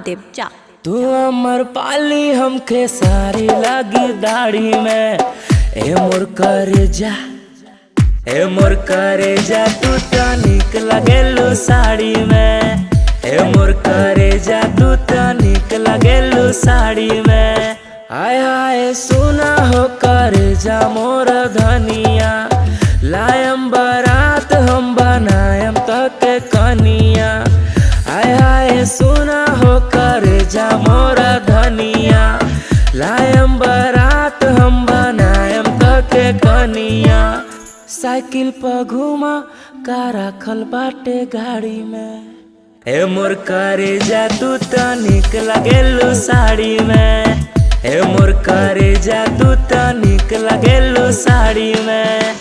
देव जा। तू अमर पाली हमके सारी लगी दाढ़ी में। ए मोर करे जा, ए मोर करे जा, तू तो निक लगेलू साड़ी में। ए मोर करे जा, तू तो निक लगेलू साड़ी में। आय हाय सुना हो करे जा मोर धनिया, लायम बारात हम बनायम तके कनिया। आय हाय सुना हो करे जा मोर धनिया, लायम बारात हम बनायम तके कनिया। साइकिल पर घुमा का रखल बाटे गाड़ी में। ए मोर करे जा, तू तो निक लगेलू साड़ी में। ए मोर करे जा, तू तो निक लगेलू साड़ी में।